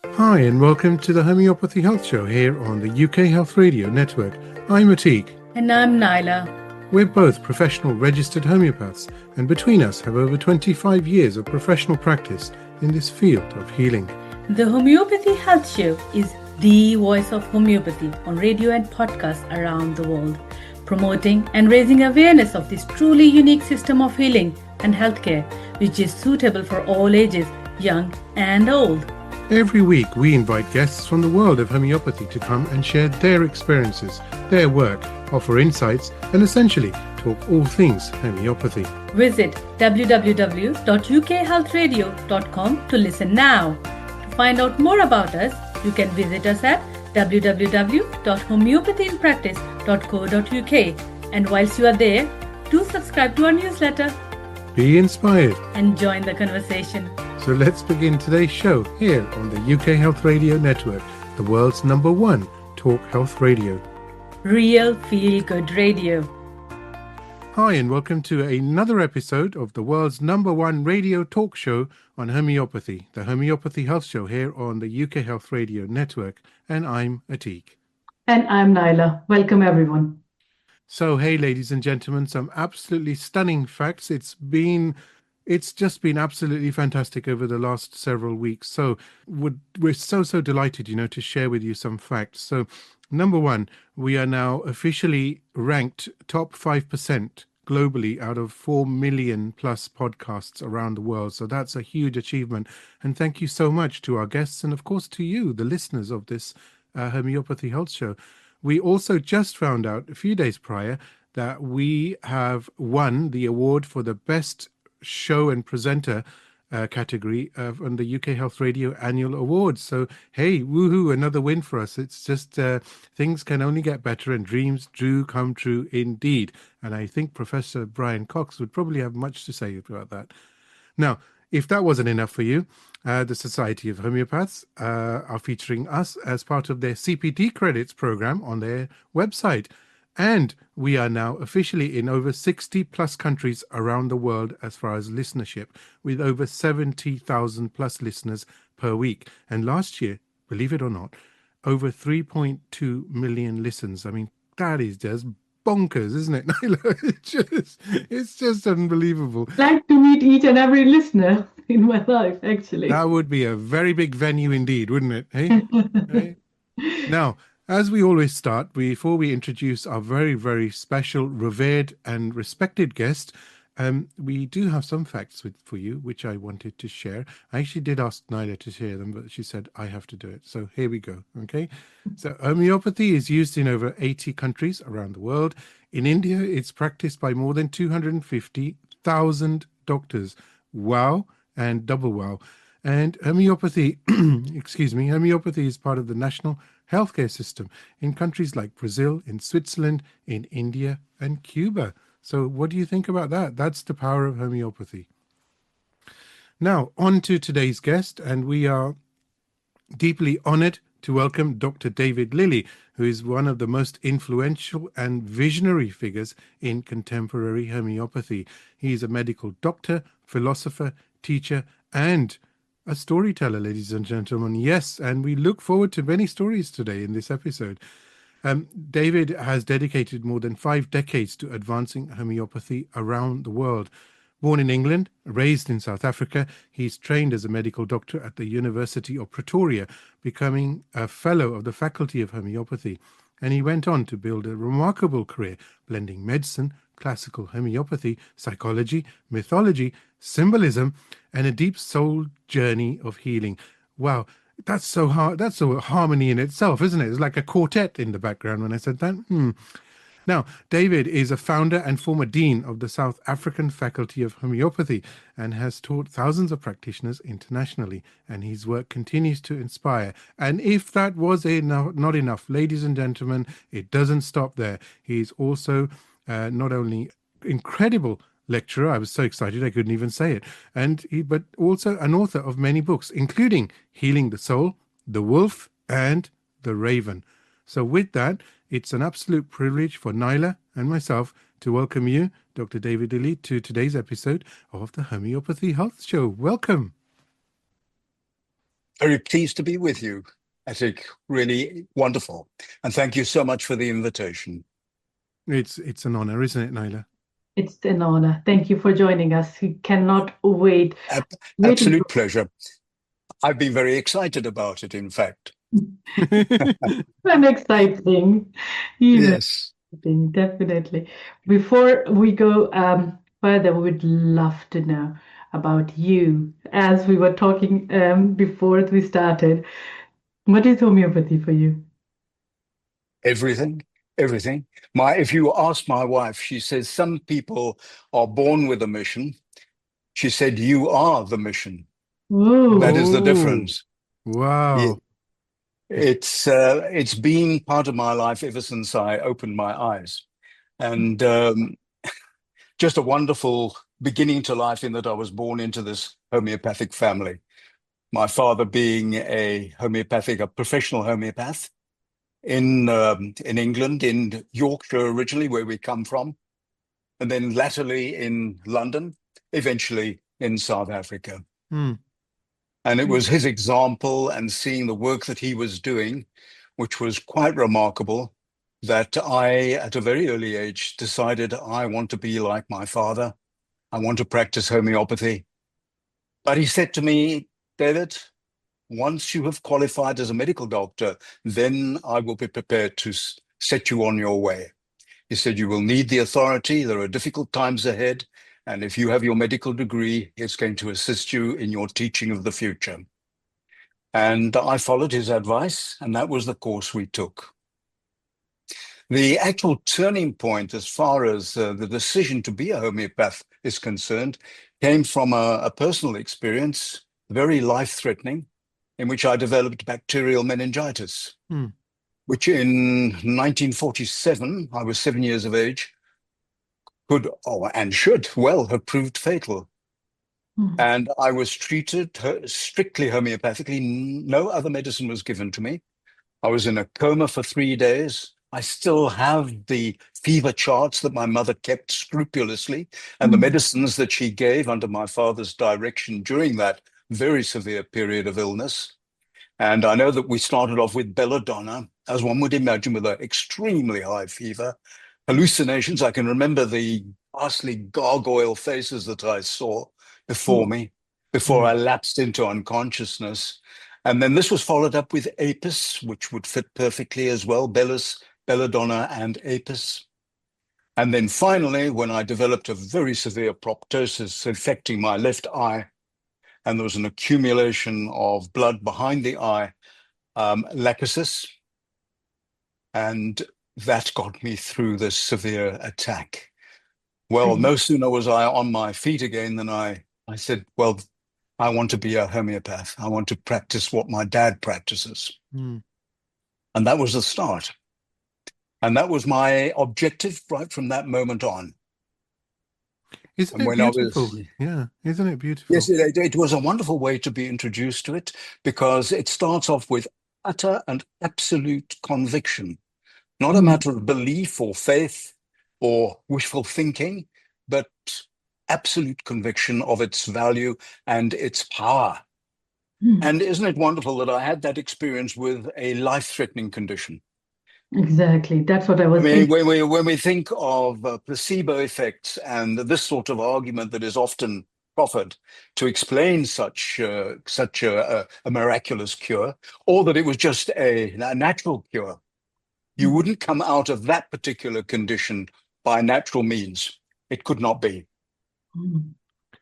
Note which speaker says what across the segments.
Speaker 1: Hi, and welcome to the Homeopathy Health Show here on the UK Health Radio Network. I'm Atik.
Speaker 2: And I'm Naila.
Speaker 1: We're both professional registered homeopaths, and between us have over 25 years of professional practice in this field of healing.
Speaker 2: The Homeopathy Health Show is the voice of homeopathy on radio and podcasts around the world, promoting and raising awareness of this truly unique system of healing and healthcare, which is suitable for all ages, young and old.
Speaker 1: Every week, we invite guests from the world of homeopathy to come and share their experiences, their work, offer insights, and essentially talk all things homeopathy.
Speaker 2: Visit www.ukhealthradio.com to listen now. To find out more about us, you can visit us at www.homeopathyinpractice.co.uk. And whilst you are there, do subscribe to our newsletter.
Speaker 1: Be inspired
Speaker 2: and join the conversation.
Speaker 1: So let's begin today's show here on the UK Health Radio Network, the world's #1 talk health radio.
Speaker 2: Real feel-good radio.
Speaker 1: Hi, and welcome to another episode of the world's #1 radio talk show on homeopathy, the Homeopathy Health Show here on the UK Health Radio Network. And I'm Atik.
Speaker 3: And I'm Naila. Welcome, everyone.
Speaker 1: So, hey, ladies and gentlemen, some absolutely stunning facts. It's just been absolutely fantastic over the last several weeks. So we're so delighted, to share with you some facts. So number one, we are now officially ranked top 5% globally out of 4 million plus podcasts around the world. So that's a huge achievement. And thank you so much to our guests and, of course, to you, the listeners of this Homeopathy Health Show. We also just found out a few days prior that we have won the award for the best show and presenter category on the UK Health Radio Annual Awards. So, hey, woohoo, another win for us. It's just things can only get better and dreams do come true indeed. And I think Professor Brian Cox would probably have much to say about that. Now, if that wasn't enough for you, the Society of Homeopaths are featuring us as part of their CPD credits program on their website. And we are now officially in over 60 plus countries around the world as far as listenership, with over 70,000 plus listeners per week. And last year, believe it or not, over 3.2 million listens. I mean, that is just bonkers, isn't it, Naila? It's just unbelievable.
Speaker 3: I'd like to meet each and every listener in my life, actually.
Speaker 1: That would be a very big venue indeed, wouldn't it? Hey? Hey? Now, as we always start, before we introduce our very, very special, revered and respected guest, we do have some facts for you, which I wanted to share. I actually did ask Naila to share them, but she said, I have to do it. So here we go, okay? So homeopathy is used in over 80 countries around the world. In India, it's practiced by more than 250,000 doctors. Wow, and double wow. And homeopathy, homeopathy is part of the national healthcare system in countries like Brazil, in Switzerland, in India, and Cuba. So what do you think about that? That's the power of homeopathy. Now, on to today's guest, and we are deeply honored to welcome Dr. David Lilly, who is one of the most influential and visionary figures in contemporary homeopathy. He is a medical doctor, philosopher, teacher, and a storyteller, ladies and gentlemen. Yes, and we look forward to many stories today in this episode. David has dedicated more than 5 decades to advancing homeopathy around the world. Born in England, raised in South Africa, he's trained as a medical doctor at the University of Pretoria, becoming a fellow of the Faculty of Homeopathy. And he went on to build a remarkable career, blending medicine, classical homeopathy, psychology, mythology, symbolism, and a deep soul journey of healing. Wow, that's so hard. That's a harmony in itself, isn't it? It's like a quartet in the background when I said that. Now, David is a founder and former dean of the South African Faculty of Homeopathy and has taught thousands of practitioners internationally, and his work continues to inspire. And if that was not enough, ladies and gentlemen, it doesn't stop there. He's also not only incredible lecturer, I was so excited I couldn't even say it, but also an author of many books, including Healing the Soul, The Wolf, and The Raven. So with that, it's an absolute privilege for Naila and myself to welcome you, Dr. David Lilly, to today's episode of the Homeopathy Health Show. Welcome.
Speaker 4: Very pleased to be with you, Attic. Really wonderful. And thank you so much for the invitation.
Speaker 1: It's an honor, isn't it, Naila?
Speaker 3: It's an honor. Thank you for joining us. We cannot wait.
Speaker 4: Absolute pleasure. I've been very excited about it, in fact.
Speaker 3: An exciting,
Speaker 4: Yes.
Speaker 3: definitely. Before we go further, we would love to know about you. As we were talking before we started, what is homeopathy for you?
Speaker 4: Everything. Everything. If you ask my wife, she says some people are born with a mission. She said, "You are the mission."
Speaker 3: Whoa.
Speaker 4: That is the
Speaker 1: Oh,
Speaker 4: difference.
Speaker 1: wow.
Speaker 4: It's been part of my life ever since I opened my eyes, and just a wonderful beginning to life in that I was born into this homeopathic family. My father being a professional homeopath in England, in Yorkshire originally, where we come from, and then latterly in London, eventually in South Africa.
Speaker 1: Hmm.
Speaker 4: And it was his example and seeing the work that he was doing, which was quite remarkable, that I, at a very early age, decided I want to be like my father. I want to practice homeopathy. But he said to me, "David, once you have qualified as a medical doctor, then I will be prepared to set you on your way." He said, "You will need the authority. There are difficult times ahead. And if you have your medical degree, it's going to assist you in your teaching of the future." And I followed his advice, and that was the course we took. The actual turning point, as far as the decision to be a homeopath is concerned, came from a personal experience, very life-threatening, in which I developed bacterial meningitis, which in 1947, I was 7 years of age, could and should well have proved fatal. And I was treated strictly homeopathically. No other medicine was given to me. I was in a coma for 3 days. I still have the fever charts that my mother kept scrupulously and the medicines that she gave under my father's direction during that very severe period of illness. And I know that we started off with belladonna, as one would imagine, with an extremely high fever. Hallucinations. I can remember the ghastly gargoyle faces that I saw before me, before I lapsed into unconsciousness. And then this was followed up with apis, which would fit perfectly as well, belladonna and apis. And then finally, when I developed a very severe proptosis affecting my left eye, and there was an accumulation of blood behind the eye, lachesis, and that got me through this severe attack. Well, no sooner was I on my feet again than I said, well, I want to be a homeopath. I want to practice what my dad practices. And that was the start. And that was my objective right from that moment on.
Speaker 1: Isn't it beautiful? Yeah, isn't it beautiful?
Speaker 4: Yes, it was a wonderful way to be introduced to it, because it starts off with utter and absolute conviction, not a matter of belief or faith or wishful thinking, but absolute conviction of its value and its power. And isn't it wonderful that I had that experience with a life-threatening condition?
Speaker 3: Exactly. That's what I was
Speaker 4: I mean,
Speaker 3: thinking.
Speaker 4: when we think of placebo effects and this sort of argument that is often proffered to explain such a miraculous cure, or that it was just a natural cure, you wouldn't come out of that particular condition by natural means. It could not be.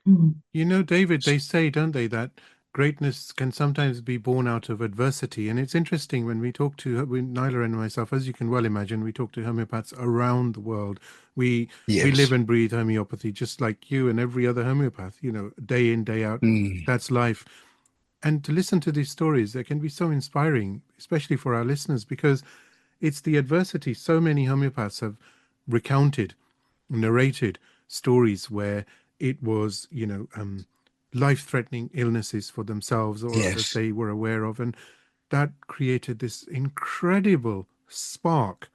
Speaker 1: You know, David, they say, don't they, that greatness can sometimes be born out of adversity. And it's interesting when we talk to Nyla and myself, as you can well imagine, we talk to homeopaths around the world. We live and breathe homeopathy, just like you and every other homeopath, you know, day in, day out. That's life. And to listen to these stories, they can be so inspiring, especially for our listeners, because it's the adversity. So many homeopaths have recounted, narrated stories where it was, you know, life-threatening illnesses for themselves or others they were aware of. And that created this incredible spark.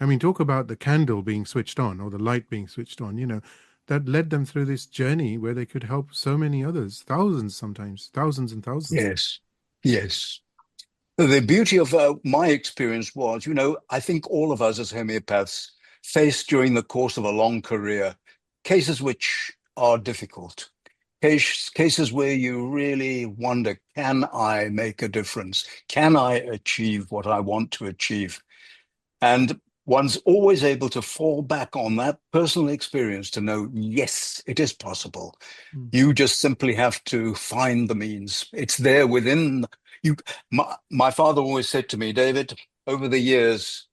Speaker 1: I mean, talk about the candle being switched on or the light being switched on, you know, that led them through this journey where they could help so many others, thousands sometimes, thousands and thousands.
Speaker 4: Yes. The beauty of my experience was, I think all of us as homeopaths face during the course of a long career cases which are difficult, cases where you really wonder, can I make a difference? Can I achieve what I want to achieve? And one's always able to fall back on that personal experience to know, yes, it is possible. You just simply have to find the means. It's there within you. My father always said to me, David, over the years,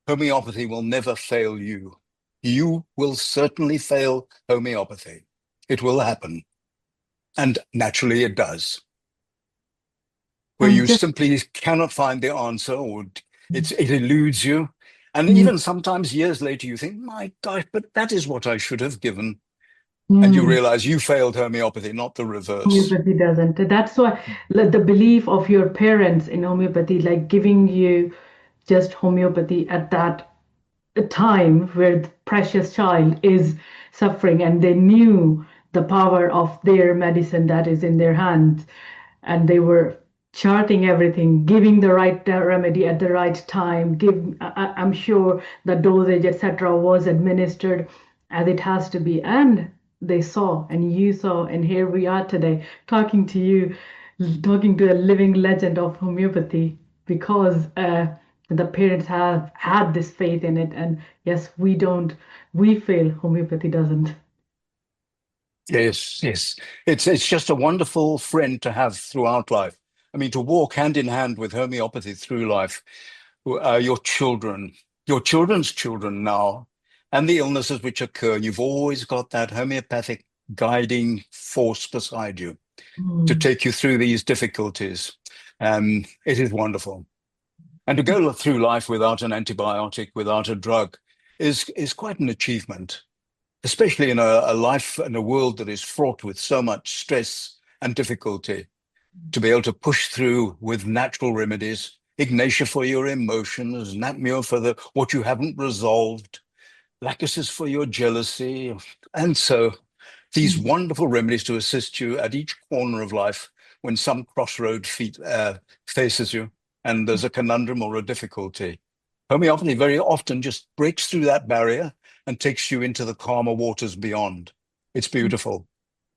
Speaker 4: homeopathy will never fail you. You will certainly fail homeopathy. It will happen. And naturally it does. Where
Speaker 3: And
Speaker 4: you
Speaker 3: just
Speaker 4: simply cannot find the answer, or it eludes you. And even sometimes years later, you think, my gosh, but that is what I should have given. And you
Speaker 3: mm,
Speaker 4: realize you failed homeopathy, not the reverse.
Speaker 3: homeopathy doesn't. That's why the belief of your parents in homeopathy, like giving you just homeopathy at that time where the precious child is suffering, and they knew the power of their medicine that is in their hands, and they were charting everything, giving the right remedy at the right time. I'm sure the dosage, etc., was administered as it has to be, and they saw, and you saw, and here we are today talking to you, talking to a living legend of homeopathy, because the parents have had this faith in it. And yes, we don't, we fail, homeopathy doesn't.
Speaker 4: Yes, yes. It's just a wonderful friend to have throughout life. I mean, to walk hand in hand with homeopathy through life, your children, your children's children now, and the illnesses which occur. You've always got that homeopathic guiding force beside you to
Speaker 3: Mm.
Speaker 4: take you through these difficulties. It is wonderful. And to go through life without an antibiotic, without a drug, is quite an achievement, especially in a life and a world that is fraught with so much stress and difficulty. To be able to push through with natural remedies, Ignatia for your emotions, Natmio for what you haven't resolved, Lachesis for your jealousy, and so these wonderful remedies to assist you at each corner of life when some crossroad faces you and there's a conundrum or a difficulty. Homeopathy very often just breaks through that barrier and takes you into the calmer waters beyond. It's beautiful.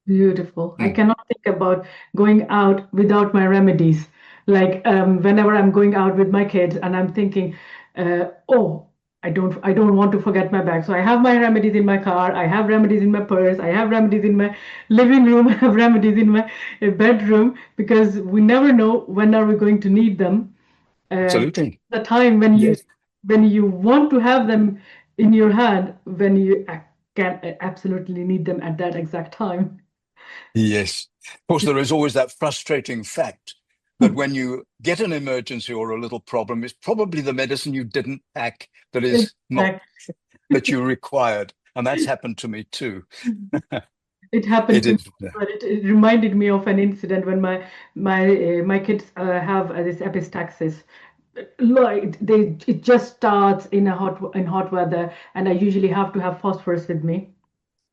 Speaker 3: Beautiful. I
Speaker 4: Mm.
Speaker 3: cannot think about going out without my remedies. Like whenever I'm going out with my kids, and I'm thinking, oh, I don't want to forget my bag. So I have my remedies in my car. I have remedies in my purse. I have remedies in my living room. I have remedies in my bedroom, because we never know when are we going to need them.
Speaker 4: Absolutely.
Speaker 3: The time
Speaker 4: Yes.
Speaker 3: when you want to have them in your hand, when you can absolutely need them at that exact time.
Speaker 4: Yes. Of course, there is always that frustrating fact that when you get an emergency or a little problem, it's probably the medicine you didn't pack that is not
Speaker 3: Exactly.
Speaker 4: that you required. And that's happened to me too.
Speaker 3: It happened
Speaker 4: It
Speaker 3: to me,
Speaker 4: is.
Speaker 3: but it reminded me of an incident when my kids have this epistaxis. Like it just starts in hot weather, and I usually have to have phosphorus with me,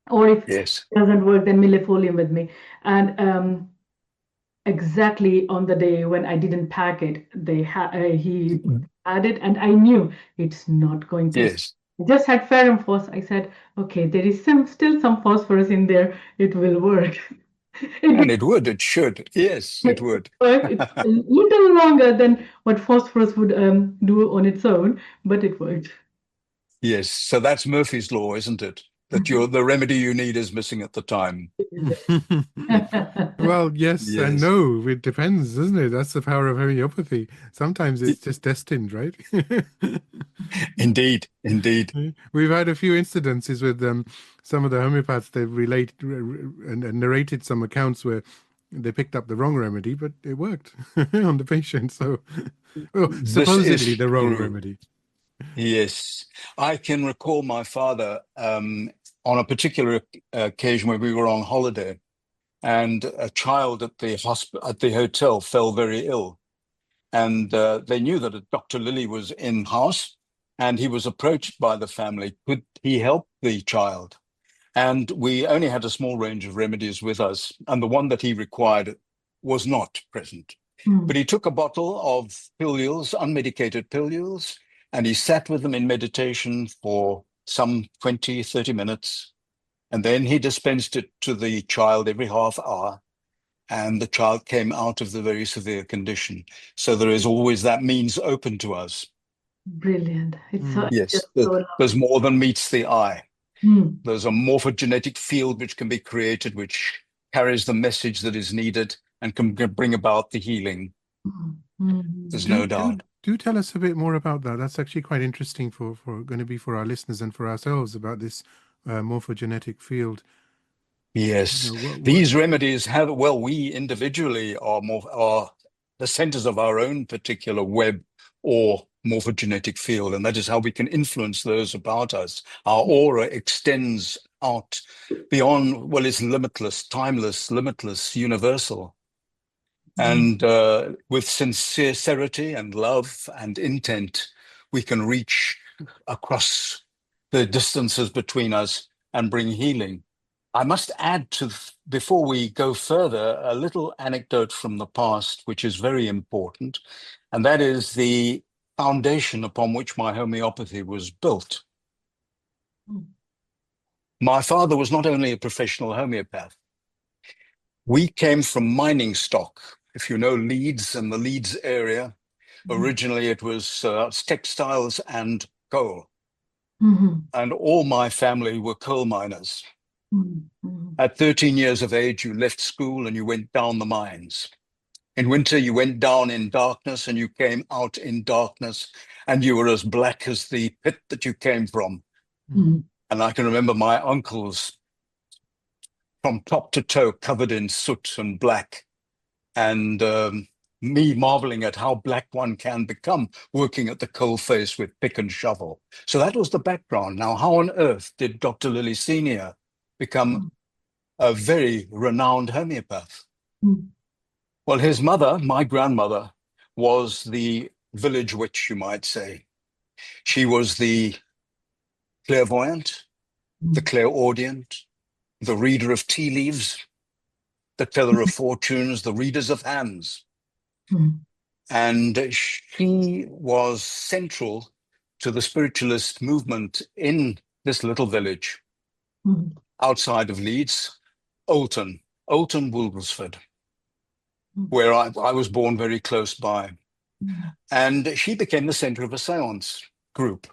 Speaker 3: or if it
Speaker 4: Yes.
Speaker 3: doesn't work, then millefolium with me. And exactly on the day when I didn't pack it, he had it, and I knew it's not going to.
Speaker 4: Yes.
Speaker 3: I just had ferrum phos. I said, okay, there is still some phosphorus in there. It will work.
Speaker 4: And
Speaker 3: It
Speaker 4: it would, it should. Yes, it
Speaker 3: did
Speaker 4: would.
Speaker 3: work. It's a little longer than what phosphorus would do on its own, but it worked.
Speaker 4: Yes. So that's Murphy's Law, isn't it? That the remedy you need is missing at the time.
Speaker 1: Well, yes and
Speaker 4: Yes.
Speaker 1: no. It depends, doesn't it? That's the power of homeopathy. Sometimes
Speaker 4: I-
Speaker 1: it's just destined, right?
Speaker 4: Indeed. Indeed.
Speaker 1: We've had a few incidences with some of the homeopaths. They've related and narrated some accounts where they picked up the wrong remedy, but it worked on the patient. So, well,
Speaker 4: This
Speaker 1: supposedly
Speaker 4: is
Speaker 1: the wrong
Speaker 4: true.
Speaker 1: remedy.
Speaker 4: Yes. I can recall my father on a particular occasion where we were on holiday and a child at the hotel fell very ill. And they knew that Dr. Lilly was in house, and he was approached by the family. Could he help the child? And we only had a small range of remedies with us, and the one that he required was not present.
Speaker 3: Mm.
Speaker 4: But he took a bottle of pilules, unmedicated pilules, and he sat with them in meditation for some 20, 30 minutes. And then he dispensed it to the child every half hour. And the child came out of the very severe condition. So there is always that means open to us.
Speaker 3: Brilliant. It's so,
Speaker 1: Mm.
Speaker 3: it's
Speaker 4: Yes,
Speaker 3: just so
Speaker 4: there's more than meets the eye.
Speaker 3: lovely.
Speaker 4: There's a morphogenetic field which can be created, which carries the message that is needed and can bring about the healing.
Speaker 3: Mm. Mm.
Speaker 4: There's
Speaker 1: Do,
Speaker 4: no
Speaker 1: do,
Speaker 4: doubt.
Speaker 1: do tell us a bit more about that. That's actually quite interesting for going to be for our listeners and for ourselves about this morphogenetic field.
Speaker 4: Yes,
Speaker 1: You know, what,
Speaker 4: these remedies have, well, we individually are the centers of our own particular web or morphogenetic field, and that is how we can influence those about us. Our aura extends out beyond, well, it's limitless, timeless, limitless, universal. And with sincerity and love and intent, we can reach across the distances between us and bring healing. I must add to, before we go further, a little anecdote from the past, which is very important, and that is the foundation upon which my homeopathy was built.
Speaker 3: Mm.
Speaker 4: My father was not only a professional homeopath. We came from mining stock. If you know Leeds and the Leeds area, originally it was textiles and coal.
Speaker 3: Mhm.
Speaker 4: And all my family were coal miners.
Speaker 3: Mhm. Mhm.
Speaker 4: At 13 years of age, you left school and you went down the mines. In winter, you went down in darkness and you came out in darkness, and you were as black as the pit that you came from.
Speaker 3: Mhm.
Speaker 4: And I can remember my uncles from top to toe covered in soot and black, and me marveling at how black one can become working at the coalface with pick and shovel. So that was the background. Now, how on earth did Dr. Lilly Sr. become a very renowned homeopath?
Speaker 3: Mhm.
Speaker 4: Well, his mother, my grandmother, was the village witch, you might say. She was the clairvoyant, the clairaudient, the reader of tea leaves, the teller of fortunes, the readers of hands.
Speaker 3: Mhm.
Speaker 4: And she was central to the spiritualist movement in this little village
Speaker 3: Mhm.
Speaker 4: outside of Leeds, Oulton, Woolsford,
Speaker 3: Mhm.
Speaker 4: where I was born very close by.
Speaker 3: Mhm.
Speaker 4: And she became the center of a seance group.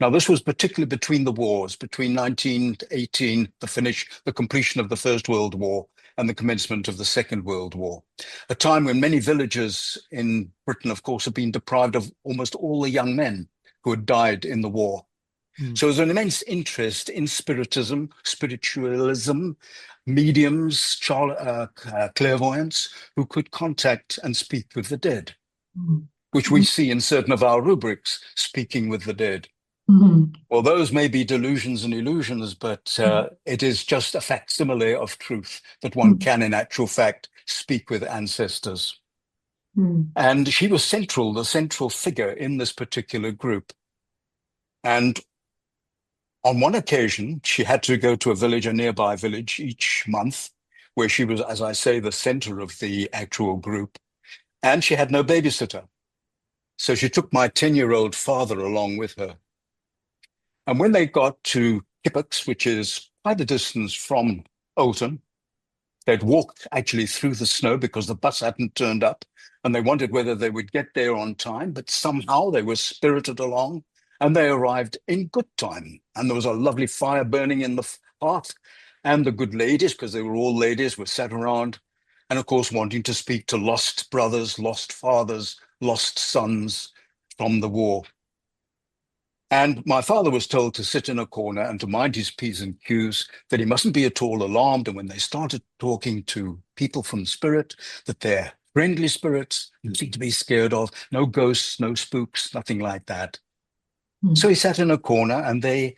Speaker 4: Now, this was particularly between the wars, between 1918, the completion of the First World War, and the commencement of the Second World War, a time when many villages in Britain, of course, have been deprived of almost all the young men who had died in the war.
Speaker 1: Mm.
Speaker 4: So there's an immense interest in spiritism, spiritualism, mediums, clairvoyants who could contact and speak with the dead,
Speaker 3: Mhm.
Speaker 4: which we see in certain of our rubrics, speaking with the dead.
Speaker 3: Mhm.
Speaker 4: Well, those may be delusions and illusions, but it is just a facsimile of truth that one can, in actual fact, speak with ancestors.
Speaker 3: Mhm.
Speaker 4: And she was the central figure in this particular group. And on one occasion, she had to go to a nearby village each month, where she was, as I say, the center of the actual group. And she had no babysitter. So she took my 10-year-old father along with her. And when they got to Kippocks, which is quite a distance from Oulton, they'd walked actually through the snow because the bus hadn't turned up, and they wondered whether they would get there on time, but somehow they were spirited along, and they arrived in good time. And there was a lovely fire burning in the hearth, and the good ladies, because they were all ladies, were sat around, and of course wanting to speak to lost brothers, lost fathers, lost sons from the war. And my father was told to sit in a corner and to mind his P's and Q's, that he mustn't be at all alarmed. And when they started talking to people from spirit, that they're friendly spirits, nothing to be scared of, no ghosts, no spooks, nothing like that. So he sat in a corner and they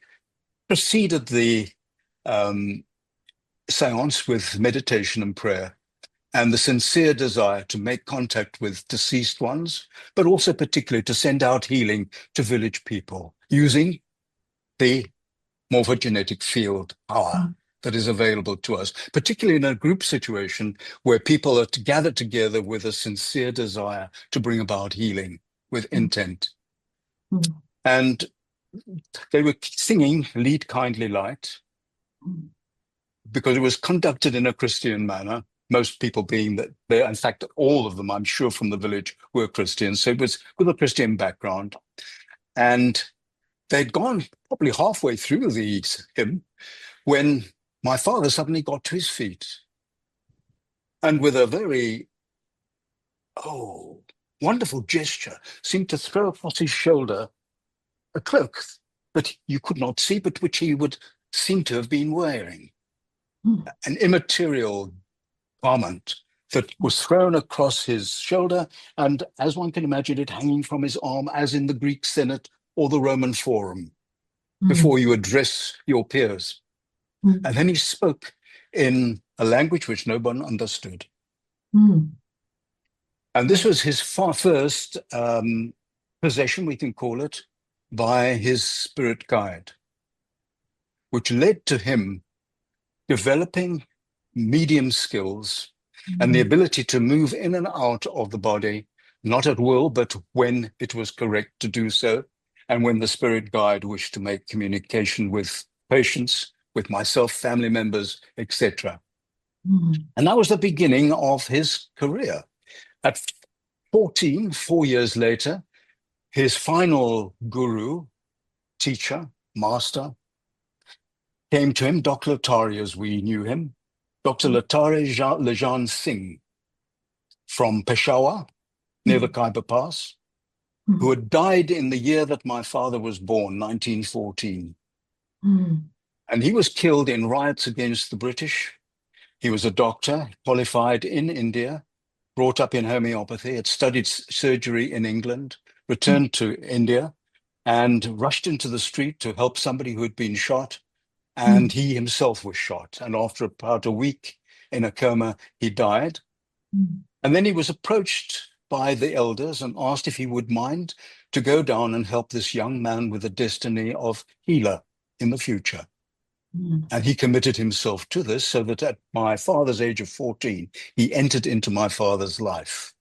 Speaker 4: proceeded the seance with meditation and prayer and the sincere desire to make contact with deceased ones, but also particularly to send out healing to village people using the morphogenetic field power that is available to us, particularly in a group situation where people are gathered together with a sincere desire to bring about healing with intent. And they were singing Lead Kindly Light because it was conducted in a Christian manner, most people being that they, in fact, all of them, I'm sure, from the village were Christians. So it was with a Christian background. And they'd gone probably halfway through the hymn when my father suddenly got to his feet and with a very, wonderful gesture, seemed to throw across his shoulder a cloak that you could not see, but which he would seem to have been wearing. An immaterial garment that was thrown across his shoulder, and as one can imagine it, hanging from his arm, as in the Greek Senate or the Roman Forum, before you address your peers. And then he spoke in a language which no one understood. And this was his first possession, we can call it, by his spirit guide, which led to him developing medium skills and the ability to move in and out of the body, not at will, but when it was correct to do so, and when the spirit guide wished to make communication with patients, with myself, family members, etc. And that was the beginning of his career. At 14, 4 years later, his final guru, teacher, master, came to him, Dr. Latari, as we knew him, Dr. Latari Lejan Singh from Peshawar, near the Khyber Pass, who had died in the year that my father was born, 1914. And he was killed in riots against the British. He was a doctor, qualified in India, brought up in homeopathy, had studied surgery in England, returned to India, and rushed into the street to help somebody who had been shot. And he himself was shot. And after about a week in a coma, he died. And then he was approached by the elders and asked if he would mind to go down and help this young man with the destiny of healer in the future. And he committed himself to this, so that at my father's age of 14, he entered into my father's life.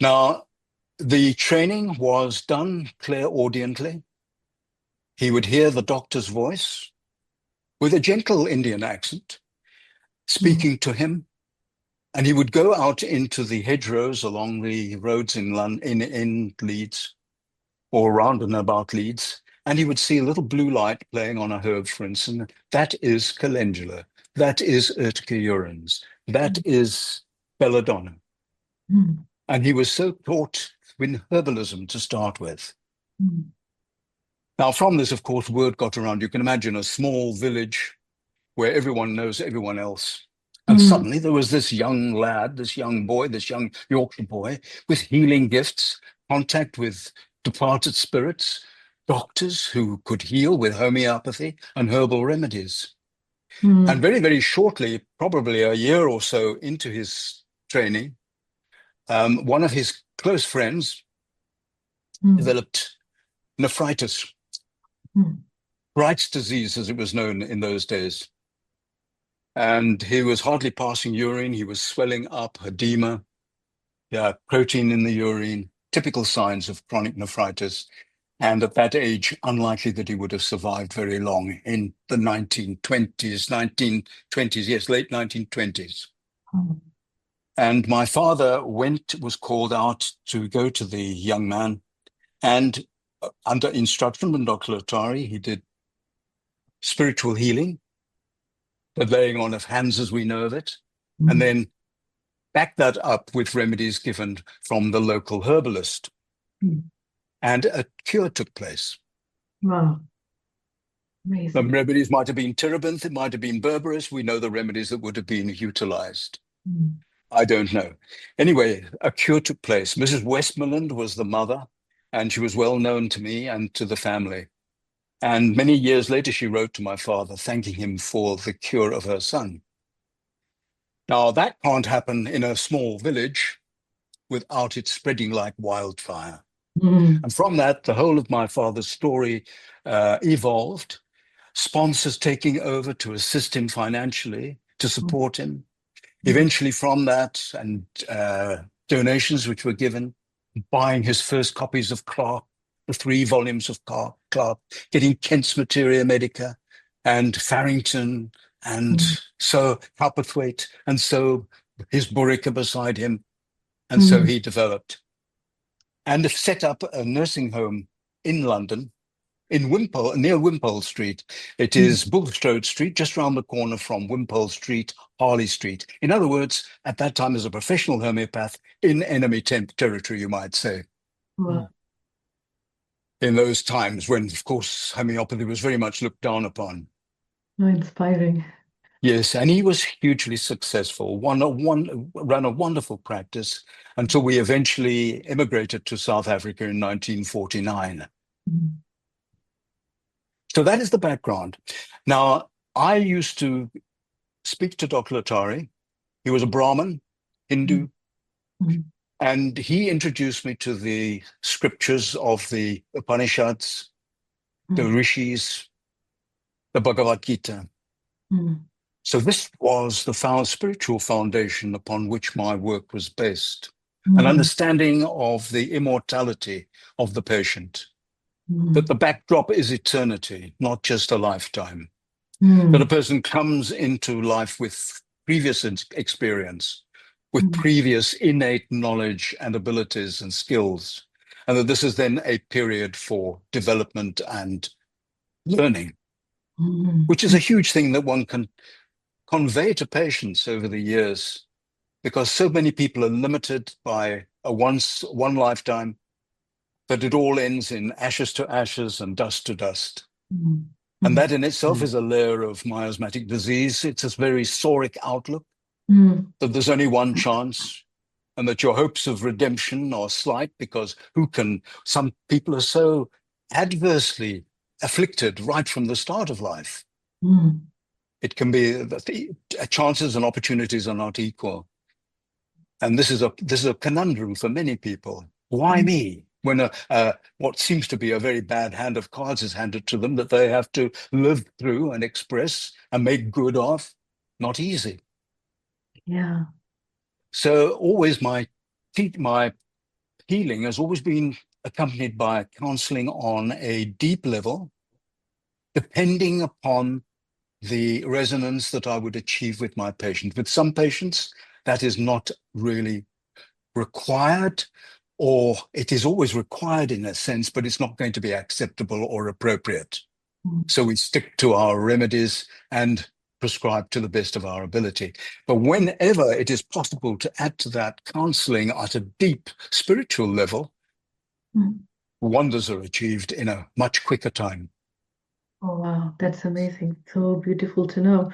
Speaker 4: Now, the training was done clairaudiently. He would hear the doctor's voice with a gentle Indian accent speaking to him, and he would go out into the hedgerows along the roads in Leeds, or around and about Leeds, and he would see a little blue light playing on a herb, for instance. That is calendula. That is urtica urens. That is belladonna. And he was so taught in herbalism to start with. Now, from this, of course, word got around. You can imagine a small village where everyone knows everyone else. And suddenly there was this young lad, this young boy, this young Yorkshire boy with healing gifts, contact with departed spirits, doctors who could heal with homeopathy and herbal remedies. And very, very shortly, probably a year or so into his training, one of his close friends developed nephritis, Bright's disease, as it was known in those days. And he was hardly passing urine. He was swelling up, edema, protein in the urine, typical signs of chronic nephritis. And at that age, unlikely that he would have survived very long in the 1920s, yes, late 1920s. And my father was called out to go to the young man, and under instruction from Dr. Latari, he did spiritual healing, the laying on of hands as we know of it, and then back that up with remedies given from the local herbalist. And a cure took place.
Speaker 3: Wow. Amazing.
Speaker 4: The remedies might have been terebinth, it might have been berberis. We know the remedies that would have been utilized. I don't know. Anyway, a cure took place. Mrs. Westmoreland was the mother, and she was well known to me and to the family. And many years later, she wrote to my father, thanking him for the cure of her son. Now, that can't happen in a small village without it spreading like wildfire. And from that, the whole of my father's story evolved. sponsors taking over to assist him financially, to support him. Eventually from that, and donations which were given, buying his first copies of Clark, the 3 volumes of Clark, getting Kent's Materia Medica and Farrington, and so Cowperthwaite, and so his Borica beside him. And so he developed and set up a nursing home in London, in Wimpole, near Wimpole Street. It is Bulstrode Street, just round the corner from Wimpole Street, Harley Street. In other words, at that time as a professional homeopath in enemy territory, you might say.
Speaker 3: Wow.
Speaker 4: In those times when, of course, homeopathy was very much looked down upon.
Speaker 3: Oh, inspiring.
Speaker 4: Yes, and he was hugely successful, ran a wonderful practice until we eventually immigrated to South Africa in 1949. So that is the background. Now, I used to speak to Dr. Latari. He was a Brahmin, Hindu, and he introduced me to the scriptures of the Upanishads, the Rishis, the Bhagavad Gita. So this was the spiritual foundation upon which my work was based. An understanding of the immortality of the patient, that the backdrop is eternity, not just a lifetime. That a person comes into life with previous experience, with previous innate knowledge and abilities and skills, and that this is then a period for development and learning, which is a huge thing that one can convey to patients over the years, because so many people are limited by one lifetime, that it all ends in ashes to ashes and dust to dust. And that in itself is a layer of miasmatic disease. It's a very soric outlook, that there's only one chance, and that your hopes of redemption are slight, because some people are so adversely afflicted right from the start of life. It can be that the chances and opportunities are not equal. And this is a conundrum for many people. Why me? When what seems to be a very bad hand of cards is handed to them that they have to live through and express and make good of. Not easy.
Speaker 3: Yeah.
Speaker 4: So always my healing has always been accompanied by counseling on a deep level, depending upon the resonance that I would achieve with my patient. With some patients, that is not really required, or it is always required in a sense, but it's not going to be acceptable or appropriate. So we stick to our remedies and prescribe to the best of our ability. But whenever it is possible to add to that counseling at a deep spiritual level, wonders are achieved in a much quicker time.
Speaker 3: Oh, wow. That's amazing. So beautiful to know.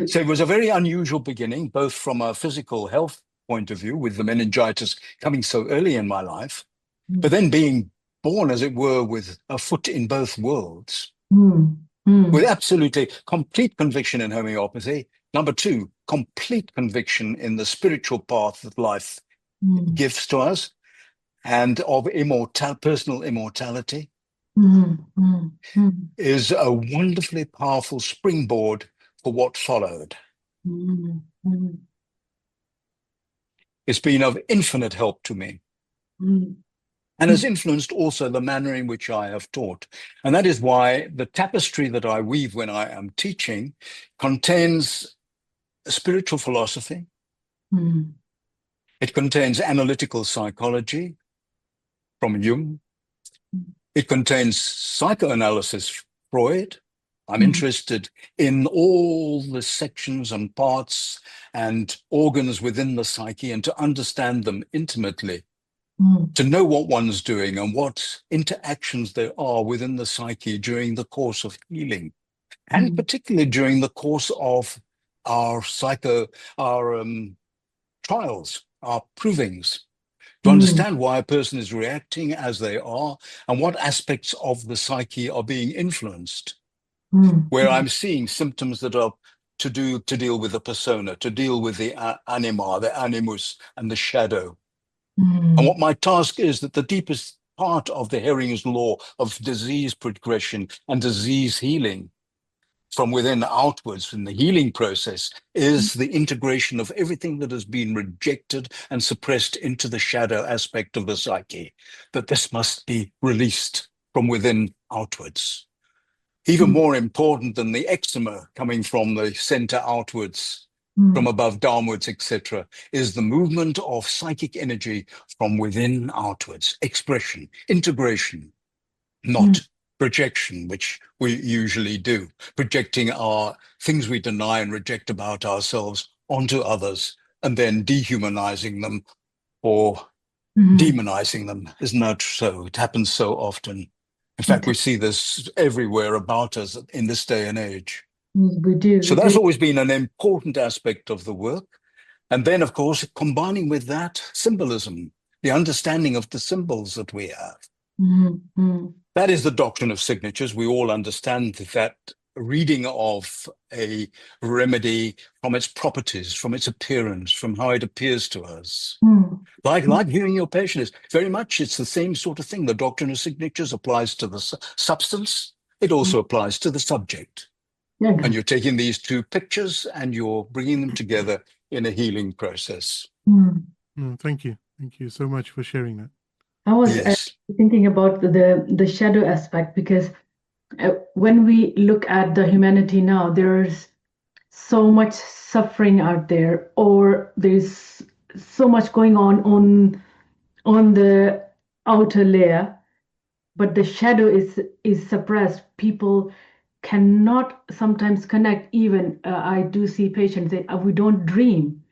Speaker 4: So it was a very unusual beginning, both from a physical health point of view, with the meningitis coming so early in my life, but then being born, as it were, with a foot in both worlds, with absolutely complete conviction in homeopathy. Number 2, complete conviction in the spiritual path that life gives to us, and of personal immortality. Is a wonderfully powerful springboard for what followed. It's been of infinite help to me, and has influenced also the manner in which I have taught. And that is why the tapestry that I weave when I am teaching contains spiritual philosophy. It contains analytical psychology from Jung. It contains psychoanalysis, Freud. I'm interested in all the sections and parts and organs within the psyche, and to understand them intimately, to know what one's doing and what interactions there are within the psyche during the course of healing, and particularly during the course of our trials, our provings. To understand why a person is reacting as they are and what aspects of the psyche are being influenced, where I'm seeing symptoms that are to deal with the persona, to deal with the anima, the animus, and the shadow. And what my task is, that the deepest part of the Hering's law of disease progression and disease healing from within outwards in the healing process is the integration of everything that has been rejected and suppressed into the shadow aspect of the psyche, that this must be released from within outwards. Even more important than the eczema coming from the center outwards, from above downwards, etc., is the movement of psychic energy from within outwards, expression, integration, not projection, which we usually do, projecting our things we deny and reject about ourselves onto others, and then dehumanizing them or demonizing them. Isn't that so? It happens so often. In fact, we see this everywhere about us in this day and age.
Speaker 3: We do.
Speaker 4: So that's always been an important aspect of the work. And then, of course, combining with that symbolism, the understanding of the symbols that we have. That is the doctrine of signatures. We all understand that reading of a remedy from its properties, from its appearance, from how it appears to us. Like hearing your patient is very much, it's the same sort of thing. The doctrine of signatures applies to the substance. It also applies to the subject. And you're taking these two pictures and you're bringing them together in a healing process.
Speaker 1: Thank you. Thank you so much for sharing that.
Speaker 3: I was thinking about the shadow aspect, because when we look at the humanity now, there's so much suffering out there, or there's so much going on the outer layer, but the shadow is suppressed. People cannot sometimes connect. Even I do see patients say, we don't dream.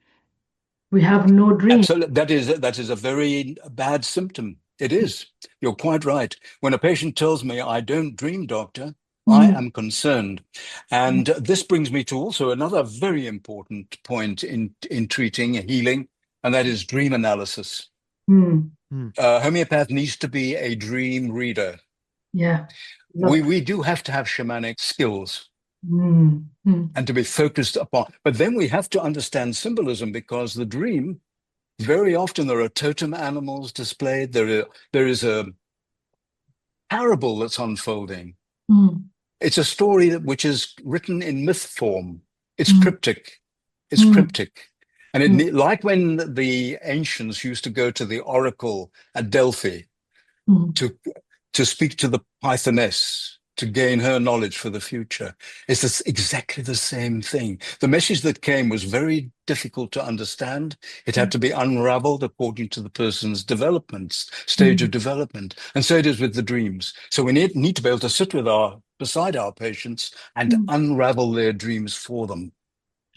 Speaker 3: We have no dream.
Speaker 4: Absolutely. That is a very bad symptom. It is. You're quite right. When a patient tells me, I don't dream, doctor, I am concerned. And this brings me to also another very important point in treating and healing, and that is dream analysis. Homeopath needs to be a dream reader.
Speaker 3: Yeah.
Speaker 4: We do have to have shamanic skills. And to be focused upon. But then we have to understand symbolism, because the dream, very often there are totem animals displayed. There is a parable that's unfolding. It's a story which is written in myth form. It's cryptic. It's cryptic. And like when the ancients used to go to the oracle at Delphi to speak to the Pythoness, to gain her knowledge for the future. It's exactly the same thing. The message that came was very difficult to understand. It had to be unraveled according to the person's stage of development. And so it is with the dreams. So we need to be able to sit beside our patients and unravel their dreams for them.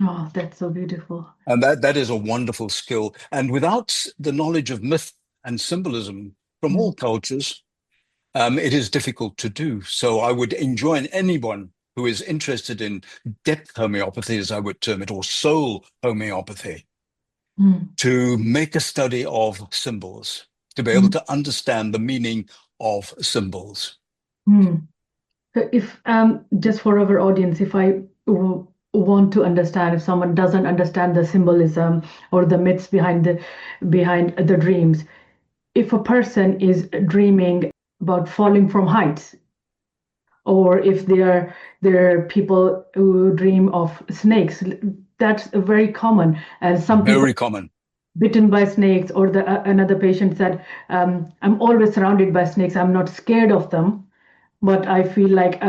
Speaker 3: Oh, that's so beautiful.
Speaker 4: And that is a wonderful skill. And without the knowledge of myth and symbolism from all cultures, it is difficult to do. So I would enjoin anyone who is interested in depth homeopathy, as I would term it, or soul homeopathy, to make a study of symbols, to be able to understand the meaning of symbols.
Speaker 3: So if, just for our audience, if I want to understand, if someone doesn't understand the symbolism or the myths behind the dreams, if a person is dreaming about falling from heights, or if there are people who dream of snakes, that's very common. And some people
Speaker 4: very common,
Speaker 3: bitten by snakes, or another patient said, I'm always surrounded by snakes. I'm not scared of them, but I feel like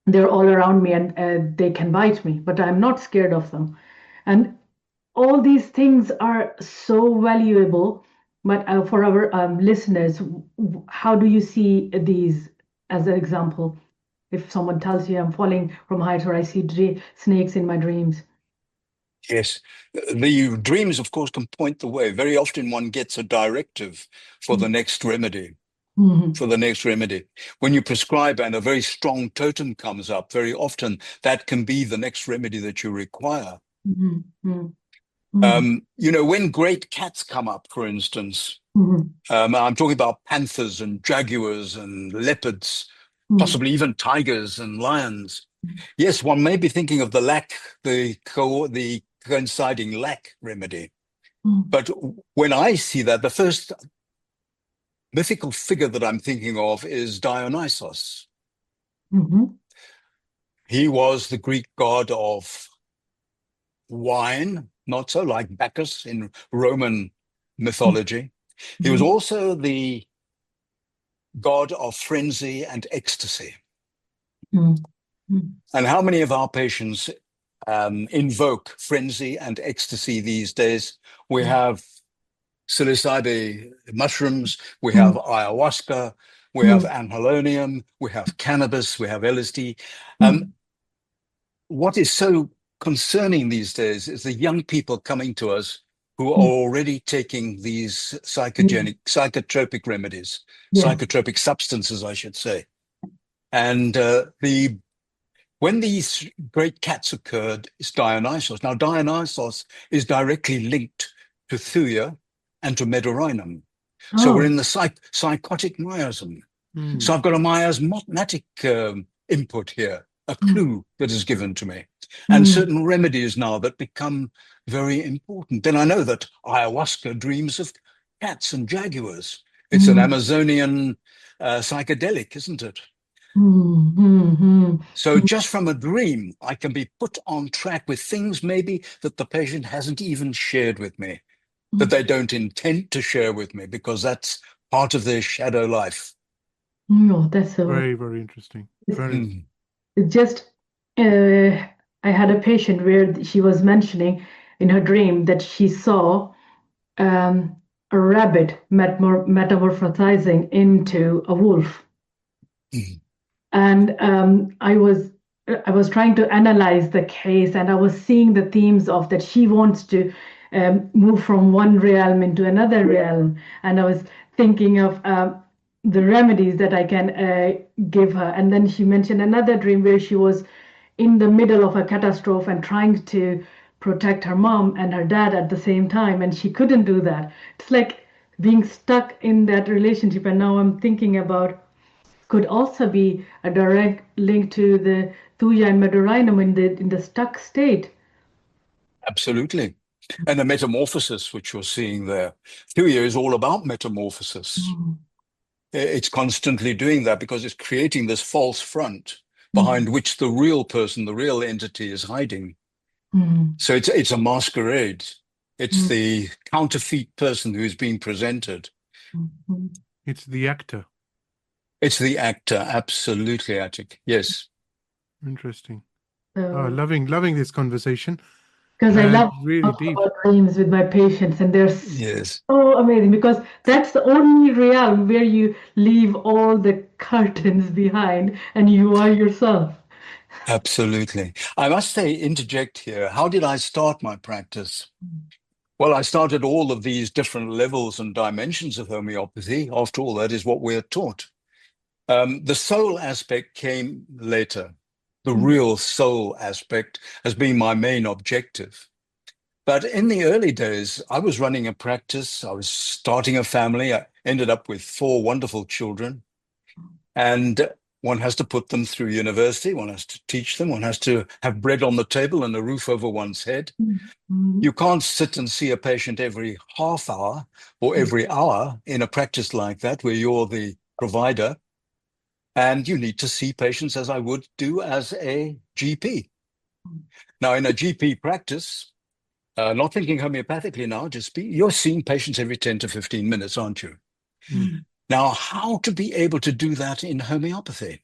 Speaker 3: they're all around me and they can bite me, but I'm not scared of them. And all these things are so valuable. But for our listeners, how do you see these as an example? If someone tells you I'm falling from heights, or I see snakes in my dreams.
Speaker 4: Yes, the dreams, of course, can point the way. Very often one gets a directive for the next remedy. For the next remedy. When you prescribe and a very strong totem comes up, very often that can be the next remedy that you require. When great cats come up, for instance, I'm talking about panthers and jaguars and leopards, possibly even tigers and lions. Yes, one may be thinking of the coinciding lack remedy. But when I see that, the first mythical figure that I'm thinking of is Dionysos. He was the Greek god of wine, not so like Bacchus in Roman mythology. He was also the god of frenzy and ecstasy.
Speaker 3: Mm.
Speaker 4: And how many of our patients invoke frenzy and ecstasy these days? We have psilocybe mushrooms, we have ayahuasca, we have anhelonium, we have cannabis, we have LSD. What is so concerning these days is the young people coming to us who are already taking these psychotropic remedies, psychotropic substances, I should say. And when these great cats occurred, it's Dionysos. Now, Dionysos is directly linked to Thuya and to Medorinum. So we're in the psychotic miasm. So I've got a miasmatic input here, a clue that is given to me, and certain remedies now that become very important. Then I know that ayahuasca dreams of cats and jaguars. It's an Amazonian psychedelic, isn't it? So just from a dream, I can be put on track with things maybe that the patient hasn't even shared with me, that they don't intend to share with me, because that's part of their shadow life.
Speaker 3: No, that's so
Speaker 1: Very, very interesting. Very.
Speaker 3: It's just I had a patient where she was mentioning in her dream that she saw a rabbit metamorphosizing into a wolf. And I was trying to analyze the case, and I was seeing the themes of that she wants to move from one realm into another realm, and I was thinking of the remedies that I can give her. And then she mentioned another dream where she was in the middle of a catastrophe and trying to protect her mom and her dad at the same time, and she couldn't do that. It's like being stuck in that relationship. And now I'm thinking about could also be a direct link to the Thuya and Medorinum in the stuck state.
Speaker 4: Absolutely. And the metamorphosis which you're seeing there. Thuya is all about metamorphosis. It's constantly doing that because it's creating this false front behind which the real person, the real entity is hiding. So it's a masquerade. It's the counterfeit person who is being presented.
Speaker 1: It's the actor.
Speaker 4: It's the actor, absolutely, Attic. Yes.
Speaker 1: Interesting. Loving this conversation.
Speaker 3: Because I love
Speaker 1: really
Speaker 3: talking
Speaker 1: deep
Speaker 3: about dreams with my patients, and they're
Speaker 4: Yes.
Speaker 3: so amazing because that's the only realm where you leave all the curtains behind and you are yourself.
Speaker 4: Absolutely. I must say, interject here. How did I start my practice? Well, I started all of these different levels and dimensions of homeopathy. After all, that is what we're taught. The soul aspect came later. The real soul aspect has been my main objective. But in the early days, I was running a practice. I was starting a family. I ended up with 4 wonderful children. And one has to put them through university. One has to teach them. One has to have bread on the table and a roof over one's head. You can't sit and see a patient every half hour or every hour in a practice like that where you're the provider. And you need to see patients as I would do as a GP. Now, in a GP practice, not thinking homeopathically now, you're seeing patients every 10 to 15 minutes, aren't you? Now, how to be able to do that in homeopathy?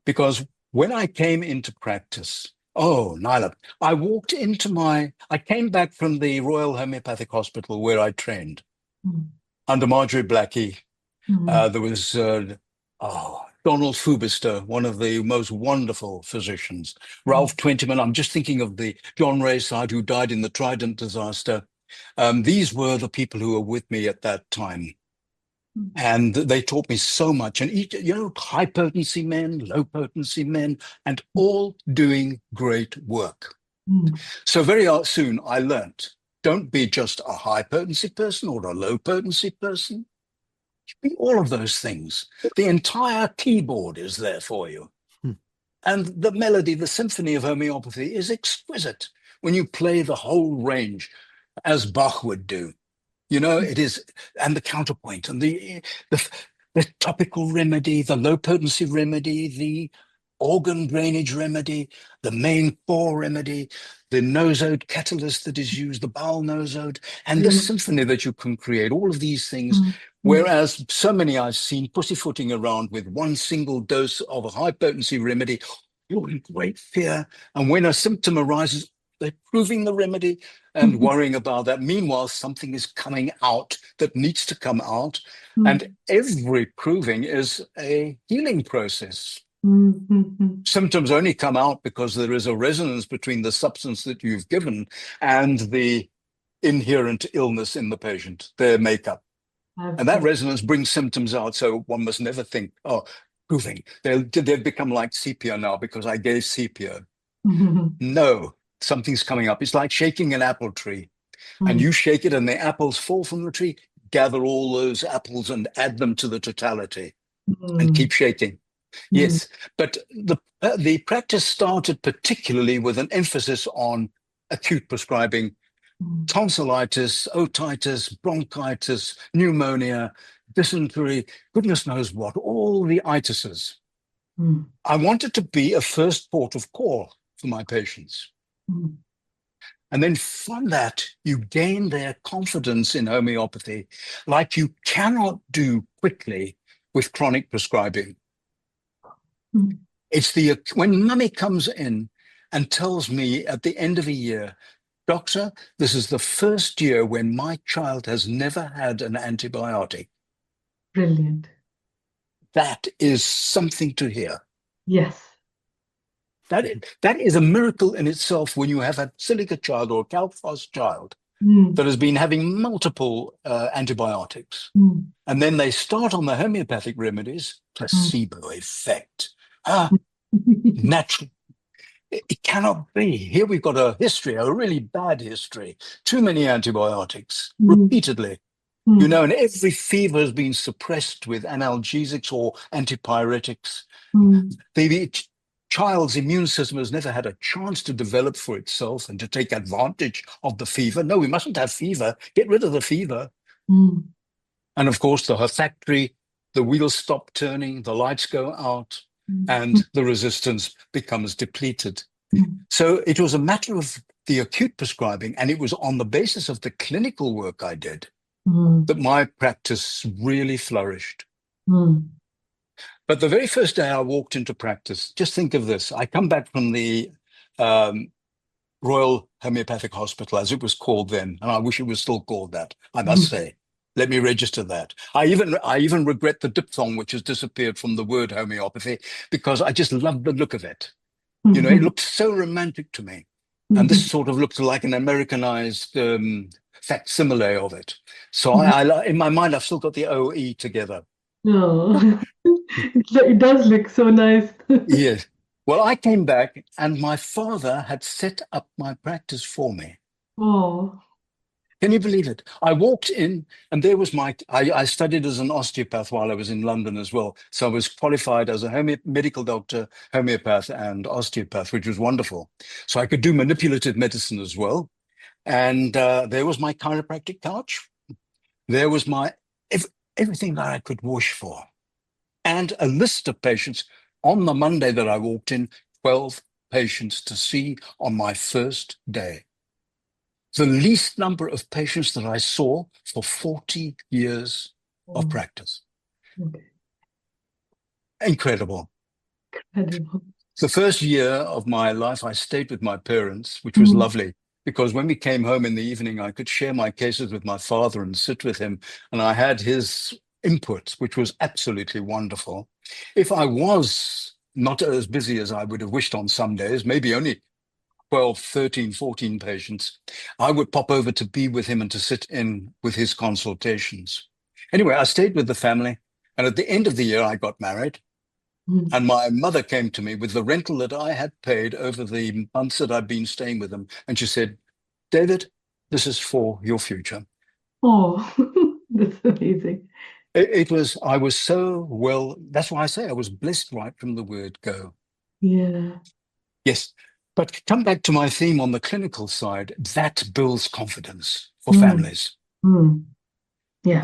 Speaker 4: Because when I came into practice, Nyla, I came back from the Royal Homeopathic Hospital where I trained under Marjorie Blackie. There was Donald Fubister, one of the most wonderful physicians. Ralph Twentyman, I'm just thinking of the John Rayside who died in the Trident disaster. These were the people who were with me at that time. And they taught me so much. And each, high potency men, low potency men, and all doing great work. So very soon I learnt, don't be just a high potency person or a low potency person. Be all of those things. The entire keyboard is there for you. And the melody, the symphony of homeopathy is exquisite when you play the whole range as Bach would do. It is, and the counterpoint and the topical remedy, the low potency remedy, the organ drainage remedy, the main core remedy, the nosode catalyst that is used, the bowel nosode, and the symphony that you can create, all of these things. Whereas so many I've seen pussyfooting around with one single dose of a high potency remedy, you're in great fear. And when a symptom arises, they're proving the remedy and worrying about that. Meanwhile, something is coming out that needs to come out. And every proving is a healing process. Symptoms only come out because there is a resonance between the substance that you've given and the inherent illness in the patient, their makeup. And that resonance brings symptoms out. So one must never think, oh, proving. They've become like sepia now because I gave sepia. No, something's coming up. It's like shaking an apple tree. And you shake it and the apples fall from the tree. Gather all those apples and add them to the totality and keep shaking. Yes, but the practice started particularly with an emphasis on acute prescribing, tonsillitis, otitis, bronchitis, pneumonia, dysentery, goodness knows what, all the itises. I wanted to be a first port of call for my patients. And then from that, you gain their confidence in homeopathy like you cannot do quickly with chronic prescribing. It's when mummy comes in and tells me at the end of a year, doctor, this is the first year when my child has never had an antibiotic.
Speaker 3: Brilliant.
Speaker 4: That is something to hear.
Speaker 3: Yes.
Speaker 4: That is a miracle in itself when you have a silica child or a calphos child that has been having multiple antibiotics. And then they start on the homeopathic remedies, placebo effect. Natural. It cannot be. Here we've got a history, a really bad history. Too many antibiotics, repeatedly. You know, and every fever has been suppressed with analgesics or antipyretics. The child's immune system has never had a chance to develop for itself and to take advantage of the fever. No, we mustn't have fever. Get rid of the fever. And of course, the factory, the wheels stop turning, the lights go out, and the resistance becomes depleted. So it was a matter of the acute prescribing, and it was on the basis of the clinical work I did that my practice really flourished. But the very first day I walked into practice, just think of this. I come back from the Royal Homeopathic Hospital, as it was called then, and I wish it was still called that, I must say. Let me register that. I even regret the diphthong, which has disappeared from the word homeopathy, because I just loved the look of it. You know, it looked so romantic to me. And this sort of looked like an Americanized facsimile of it. So I in my mind, I've still got the OE together.
Speaker 3: Oh, it does look so nice.
Speaker 4: Yes. Well, I came back and my father had set up my practice for me.
Speaker 3: Oh.
Speaker 4: Can you believe it? I walked in and there was I studied as an osteopath while I was in London as well. So I was qualified as a medical doctor, homeopath and osteopath, which was wonderful. So I could do manipulative medicine as well. And there was my chiropractic couch. There was everything that I could wish for. And a list of patients. On the Monday that I walked in, 12 patients to see on my first day. The least number of patients that I saw for 40 years of practice. Incredible. The first year of my life, I stayed with my parents, which was lovely, because when we came home in the evening, I could share my cases with my father and sit with him, and I had his input, which was absolutely wonderful. If I was not as busy as I would have wished on some days, maybe only 12, 13, 14 patients, I would pop over to be with him and to sit in with his consultations. Anyway, I stayed with the family, and at the end of the year, I got married. And my mother came to me with the rental that I had paid over the months that I'd been staying with them. And she said, David, this is for your future.
Speaker 3: Oh, that's amazing.
Speaker 4: I was so well, that's why I say I was blessed right from the word go.
Speaker 3: Yeah.
Speaker 4: Yes. But come back to my theme on the clinical side, that builds confidence for families.
Speaker 3: Yeah.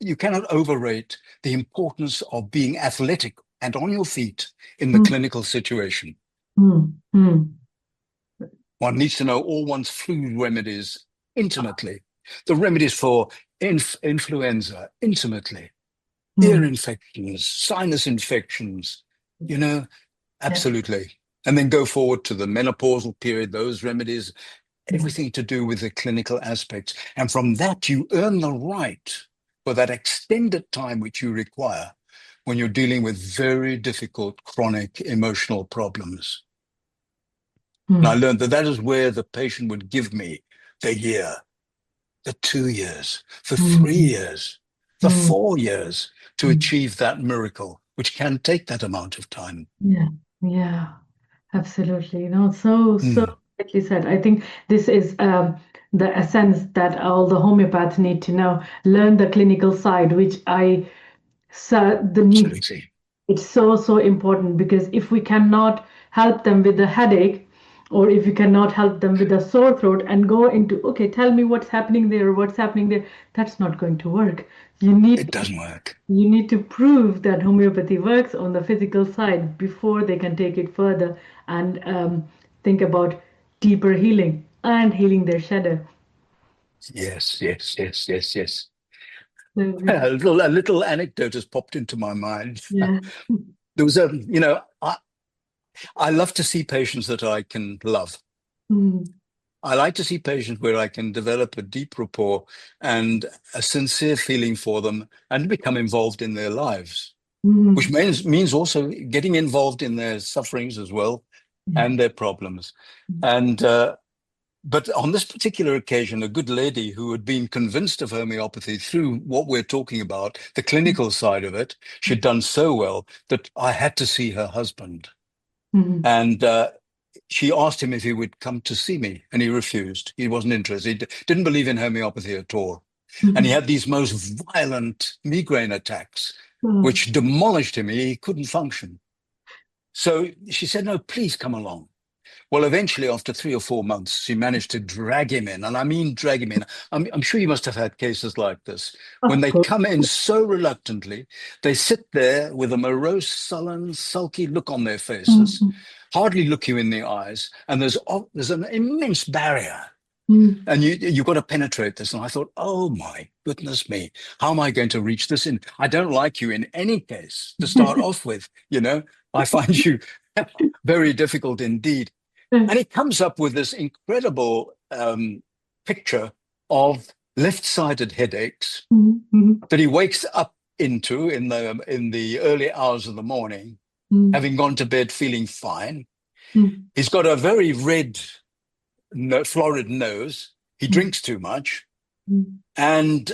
Speaker 4: You cannot overrate the importance of being athletic and on your feet in the clinical situation. One needs to know all one's flu remedies intimately, the remedies for influenza intimately, ear infections, sinus infections, absolutely. And then go forward to the menopausal period, those remedies, everything to do with the clinical aspects. And from that, you earn the right for that extended time which you require when you're dealing with very difficult chronic emotional problems. And I learned that is where the patient would give me the year, the 2 years, the 3 years, the 4 years to achieve that miracle, which can take that amount of time.
Speaker 3: Yeah, absolutely. So like you said, I think this is the essence that all the homeopaths need to know. Learn the clinical side, which it's so important, because if we cannot help them with the headache, or if you cannot help them with a sore throat and go into, okay, tell me what's happening there, that's not going to work.
Speaker 4: It doesn't work.
Speaker 3: You need to prove that homeopathy works on the physical side before they can take it further and think about deeper healing and healing their shadow.
Speaker 4: Yes. A little anecdote has popped into my mind.
Speaker 3: Yeah.
Speaker 4: There was I love to see patients that I can love. I like to see patients where I can develop a deep rapport and a sincere feeling for them and become involved in their lives, which means also getting involved in their sufferings as well and their problems. And but on this particular occasion, a good lady who had been convinced of homeopathy through what we're talking about, the clinical side of it, she'd done so well that I had to see her husband. And she asked him if he would come to see me, and he refused. He wasn't interested. He didn't believe in homeopathy at all. And he had these most violent migraine attacks, which demolished him. He couldn't function. So she said, no, please come along. Well, eventually, after 3 or 4 months, she managed to drag him in. And I mean drag him in. I'm sure you must have had cases like this. When they come in so reluctantly, they sit there with a morose, sullen, sulky look on their faces, hardly look you in the eyes. And there's an immense barrier. And you've got to penetrate this. And I thought, oh, my goodness me, how am I going to reach this in? I don't like you in any case to start off with. I find you very difficult indeed. And he comes up with this incredible picture of left-sided headaches that he wakes up into in the early hours of the morning, having gone to bed feeling fine. He's got a very red, florid nose. He drinks too much. And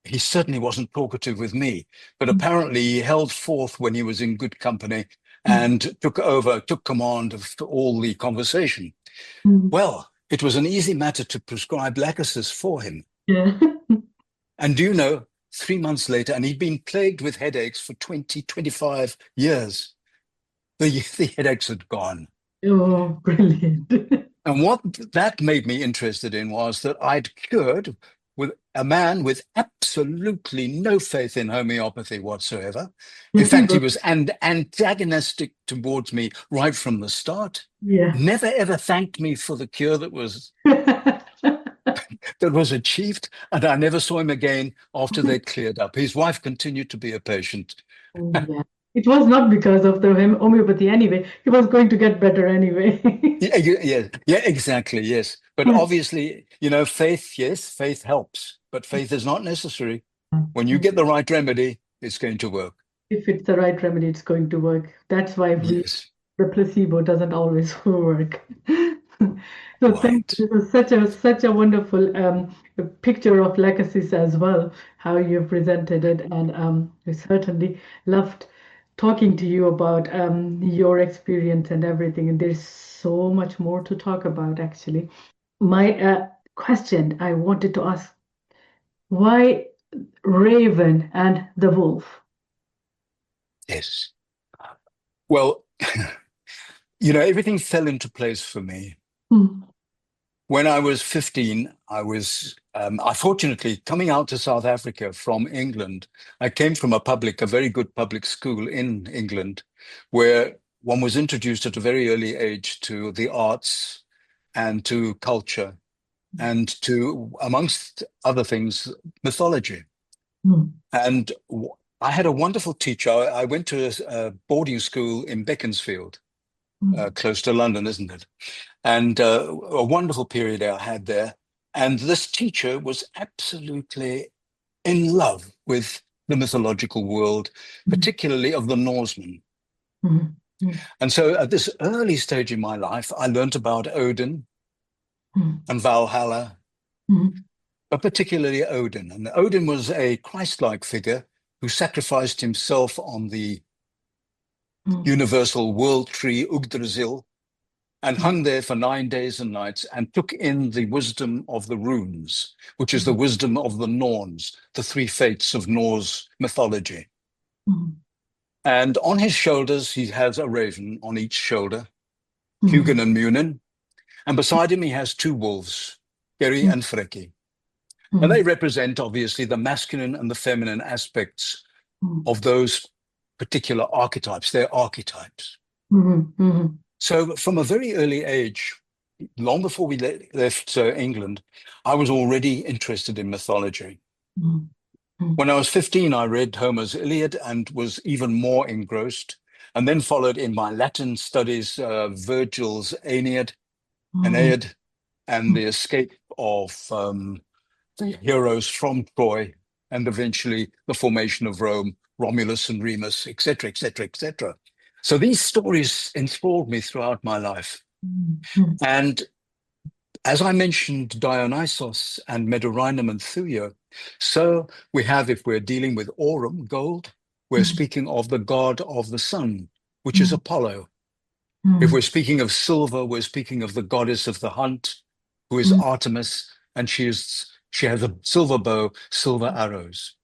Speaker 4: he certainly wasn't talkative with me, but apparently he held forth when he was in good company and took command of all the conversation. Well, it was an easy matter to prescribe Lachesis for him. And do you know, 3 months later, and he'd been plagued with headaches for 20, 25 years, the headaches had gone.
Speaker 3: Oh, brilliant.
Speaker 4: And what that made me interested in was that I'd cured with a man with absolutely no faith in homeopathy whatsoever. In fact, he was antagonistic towards me right from the start. Never, ever thanked me for the cure that was achieved. And I never saw him again after they cleared up. His wife continued to be a patient.
Speaker 3: It was not because of the homeopathy anyway. He was going to get better anyway.
Speaker 4: Yeah, exactly, yes. But obviously, faith, yes, faith helps. But faith is not necessary. When you get the right remedy, it's going to work.
Speaker 3: If it's the right remedy, it's going to work. That's why the placebo doesn't always work. So thank you. This is such a wonderful picture of Lachesis as well, how you've presented it. And I certainly loved talking to you about your experience and everything. And there's so much more to talk about, actually. My question I wanted to ask, why Raven and the Wolf?
Speaker 4: Yes. Well, everything fell into place for me. When I was 15, I fortunately, coming out to South Africa from England, I came from a very good public school in England, where one was introduced at a very early age to the arts and to culture and to, amongst other things, mythology.
Speaker 3: Mm.
Speaker 4: And I had a wonderful teacher. I went to a boarding school in Beaconsfield, close to London, isn't it? And a wonderful period I had there. And this teacher was absolutely in love with the mythological world, particularly of the Norsemen. And so at this early stage in my life, I learned about Odin and Valhalla, but particularly Odin. And Odin was a Christ-like figure who sacrificed himself on the universal world tree, Yggdrasil, and hung there for 9 days and nights and took in the wisdom of the runes, which is the wisdom of the Norns, the three fates of Norse mythology. And on his shoulders, he has a raven on each shoulder, Hugin and Munin. And beside him, he has two wolves, Geri and Freki. And they represent, obviously, the masculine and the feminine aspects of those particular archetypes. They're archetypes. So from a very early age, long before we left England, I was already interested in mythology. When I was 15, I read Homer's Iliad and was even more engrossed, and then followed in my Latin studies Virgil's Aeneid, and the escape of the heroes from Troy, and eventually the formation of Rome, Romulus and Remus, etc., etc., etc. So these stories enthralled me throughout my life. And as I mentioned Dionysos and Medorhinum and Thuya, so we have, if we're dealing with aurum, gold, we're speaking of the god of the sun, which is Apollo. If we're speaking of silver, we're speaking of the goddess of the hunt, who is Artemis, and she has a silver bow, silver arrows.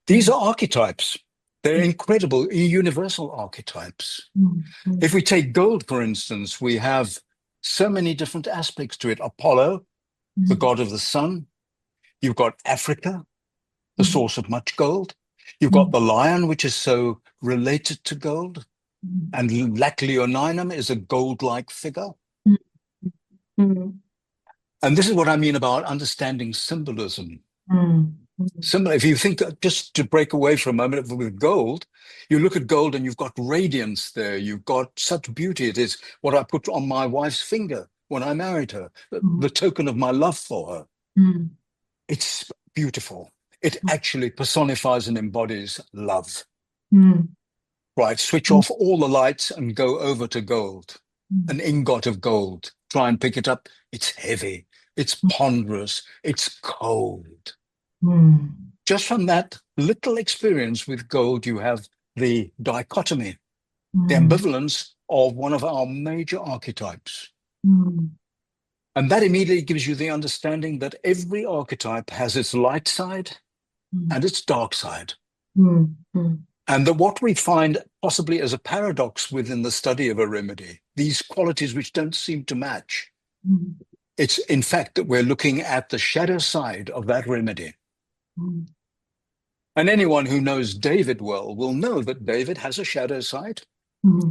Speaker 4: These are archetypes. They're incredible, universal archetypes. If we take gold, for instance, we have so many different aspects to it. Apollo, the god of the sun. You've got Africa, the source of much gold. You've got the lion, which is so related to gold. And Lac Leoninum is a gold-like figure. And this is what I mean about understanding symbolism. If you think, just to break away for a moment with gold, you look at gold and you've got radiance there. You've got such beauty. It is what I put on my wife's finger when I married her, the token of my love for her. It's beautiful. It actually personifies and embodies love. Right, switch off all the lights and go over to gold, an ingot of gold. Try and pick it up. It's heavy. It's ponderous. It's cold. Just from that little experience with gold, you have the dichotomy, the ambivalence of one of our major archetypes. And that immediately gives you the understanding that every archetype has its light side and its dark side. And that what we find possibly as a paradox within the study of a remedy, these qualities which don't seem to match, it's in fact that we're looking at the shadow side of that remedy. And anyone who knows David well will know that David has a shadow side,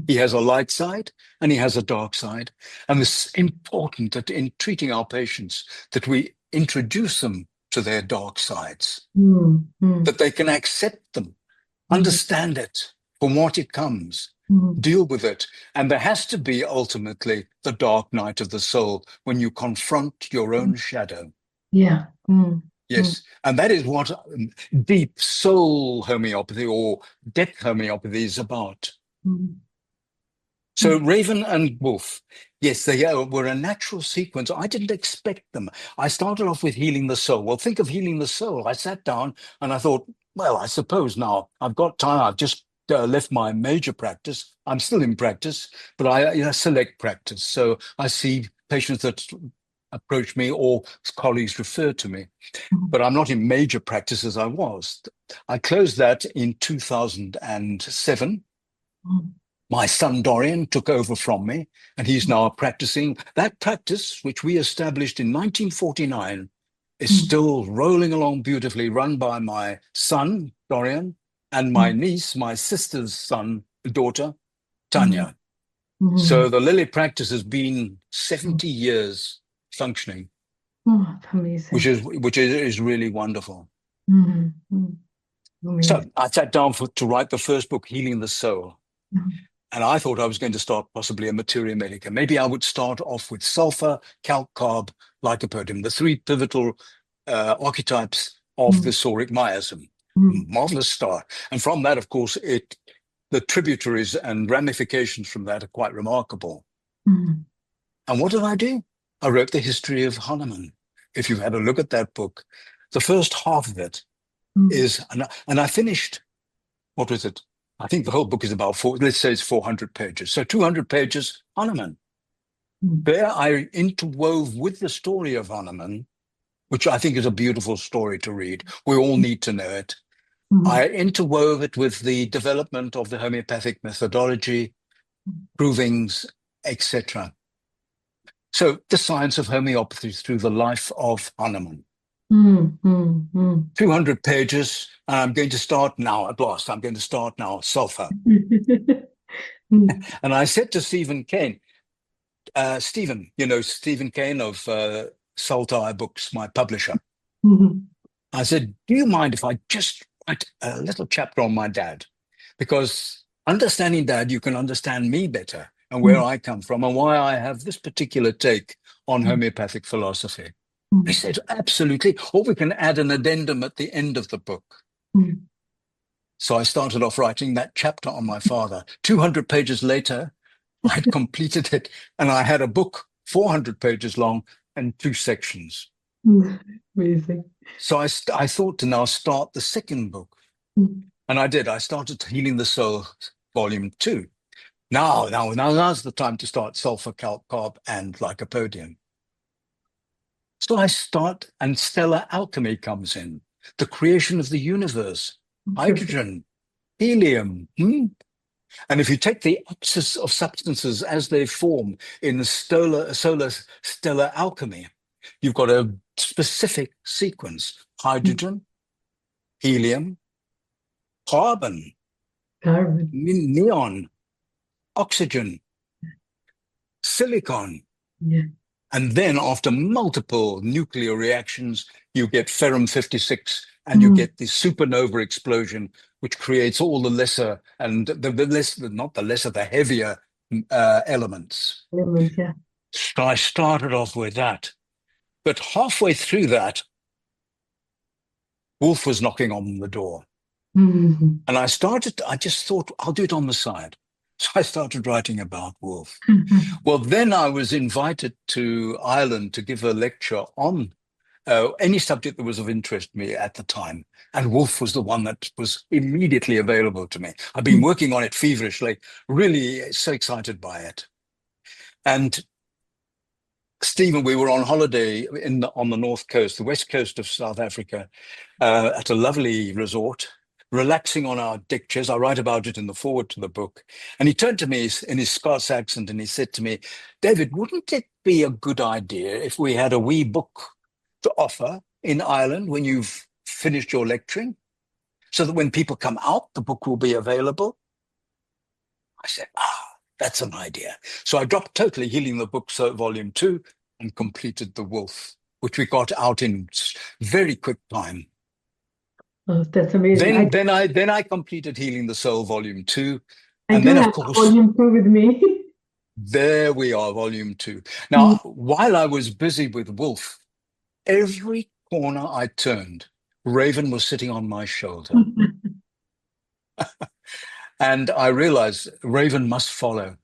Speaker 4: he has a light side, and he has a dark side. And it's important that in treating our patients that we introduce them to their dark sides, that they can accept them, understand it from what it comes, deal with it. And there has to be ultimately the dark night of the soul when you confront your own shadow. Yes, and that is what deep soul homeopathy or depth homeopathy is about. So Raven and Wolf, yes, they were a natural sequence. I didn't expect them. I started off with healing the soul. Well, think of healing the soul. I sat down and I thought, well, I suppose now I've got time. I've just left my major practice. I'm still in practice, but I select practice. So I see patients that approach me or colleagues refer to me, but I'm not in major practice as I was. I closed that in 2007. My son Dorian took over from me, and he's now practicing. That practice, which we established in 1949, is still rolling along beautifully, run by my son, Dorian, and my niece, my sister's daughter, Tanya. So the Lilly practice has been 70 years functioning,
Speaker 3: Amazing.
Speaker 4: which is really wonderful.
Speaker 3: Amazing.
Speaker 4: So I sat down to write the first book, Healing the Soul. And I thought I was going to start possibly a materia medica. Maybe I would start off with sulfur, calc, carb, lycopodium, the three pivotal archetypes of the Sauric miasm. Marvelous start. And from that, of course, the tributaries and ramifications from that are quite remarkable. And what did I do? I wrote the history of Hahnemann. If you've had a look at that book, the first half of it is, and I finished, what was it? I think the whole book is about let's say it's 400 pages. So 200 pages, Hahnemann. There I interwove with the story of Hahnemann, which I think is a beautiful story to read. We all need to know it. I interwove it with the development of the homeopathic methodology, provings, etc. So the science of homeopathy through the life of Hahnemann. 200 pages, and I'm going to start now, at last. I'm going to start now, sulfur. And I said to Stephen Kane, Stephen Kane of Saltire Books, my publisher. I said, do you mind if I just write a little chapter on my dad? Because understanding Dad, you can understand me better and where I come from and why I have this particular take on homeopathic philosophy. He said, absolutely. Or we can add an addendum at the end of the book. So I started off writing that chapter on my father. 200 pages later, I'd completed it, and I had a book 400 pages long and 2 sections.
Speaker 3: Amazing.
Speaker 4: So I thought to now start the second book. And I did. I started Healing the Soul, Volume 2. Now's the time to start sulfur, calc, carb, and lycopodium. So I start, and stellar alchemy comes in, the creation of the universe, hydrogen, helium. And if you take the axis of substances as they form in the solar stellar alchemy, you've got a specific sequence: hydrogen, helium, carbon, neon, oxygen, silicon. And then after multiple nuclear reactions, you get ferrum-56 and you get the supernova explosion, which creates all the lesser and the heavier elements. So I started off with that. But halfway through that, Wolf was knocking on the door. And I just thought, I'll do it on the side. So I started writing about Wolf. Well, then I was invited to Ireland to give a lecture on any subject that was of interest to me at the time. And Wolf was the one that was immediately available to me. I've been working on it feverishly, really so excited by it. And Stephen, we were on holiday on the north coast, the west coast of South Africa, at a lovely resort, relaxing on our deck chairs. I write about it in the foreword to the book. And he turned to me in his Scots accent and he said to me, David, wouldn't it be a good idea if we had a wee book to offer in Ireland when you've finished your lecturing, so that when people come out, the book will be available? I said, that's an idea. So I dropped totally Healing the Book, so Volume 2, and completed The Wolf, which we got out in very quick time.
Speaker 3: Oh, that's amazing.
Speaker 4: Then I completed Healing the Soul, Volume 2.
Speaker 3: And then, of course, Volume 2 with me.
Speaker 4: There we are, Volume 2. Now, while I was busy with Wolf, every corner I turned, Raven was sitting on my shoulder. And I realized Raven must follow.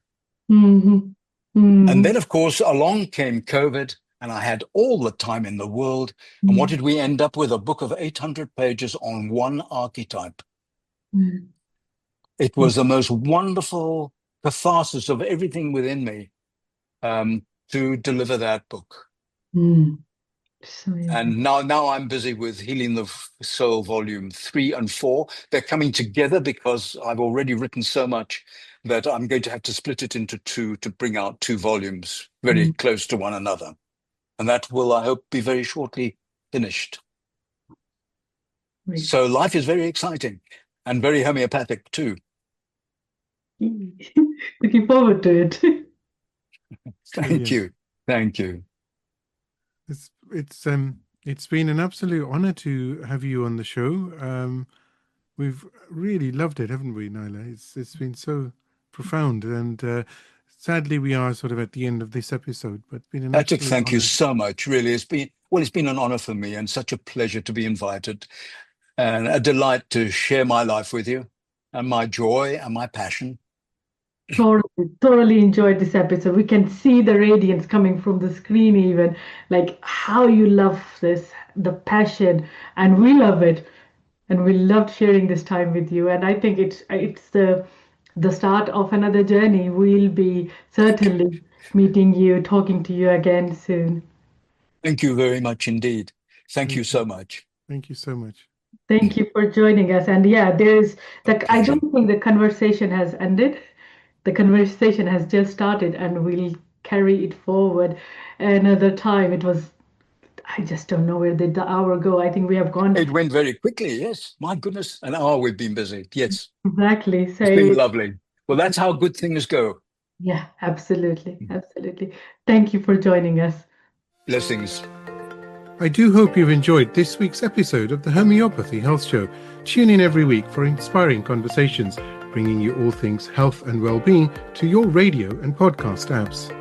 Speaker 4: And then, of course, along came COVID, and I had all the time in the world. And what did we end up with? A book of 800 pages on one archetype. It was the most wonderful catharsis of everything within me to deliver that book. And now I'm busy with Healing the Soul Volume 3 and 4. They're coming together because I've already written so much that I'm going to have to split it into two to bring out 2 volumes very close to one another. And that will, I hope, be very shortly finished.
Speaker 3: Great.
Speaker 4: So life is very exciting and very homeopathic too.
Speaker 3: Looking forward to it.
Speaker 4: Thank you. Thank you.
Speaker 1: It's been an absolute honor to have you on the show. We've really loved it, haven't we, Nyla? It's been so profound, and sadly we are sort of at the end of this episode, but been an
Speaker 4: Patrick,
Speaker 1: absolute
Speaker 4: thank you
Speaker 1: honor.
Speaker 4: so much. Really, it's been an honor for me and such a pleasure to be invited, and a delight to share my life with you and my joy and my passion.
Speaker 3: Thoroughly enjoyed this episode. We can see the radiance coming from the screen, even like how you love this, the passion, and we love it, and we loved sharing this time with you. And I think it's the start of another journey. We'll be certainly meeting you, talking to you again soon.
Speaker 4: Thank you very much indeed. Thank you so much.
Speaker 1: Thank you so much.
Speaker 3: Thank you for joining us. And yeah, I don't think the conversation has ended. The conversation has just started, and we'll carry it forward another time. I just don't know where did the hour go. I think we have gone.
Speaker 4: It went very quickly, yes. My goodness, an hour we've been busy. Yes.
Speaker 3: Exactly. So
Speaker 4: it's been lovely. Well, that's how good things go.
Speaker 3: Yeah, absolutely. Absolutely. Thank you for joining us.
Speaker 4: Blessings.
Speaker 1: I do hope you've enjoyed this week's episode of the Homeopathy Health Show. Tune in every week for inspiring conversations, bringing you all things health and well-being to your radio and podcast apps.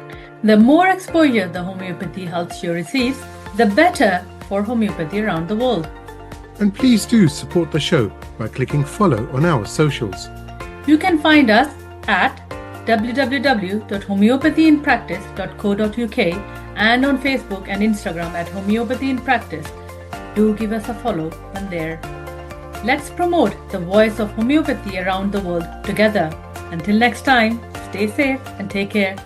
Speaker 2: The more exposure the Homeopathy Health Show receives, the better for homeopathy around the world.
Speaker 1: And please do support the show by clicking follow on our socials.
Speaker 2: You can find us at www.homeopathyinpractice.co.uk and on Facebook and Instagram at Homeopathy in Practice. Do give us a follow on there. Let's promote the voice of homeopathy around the world together. Until next time, stay safe and take care.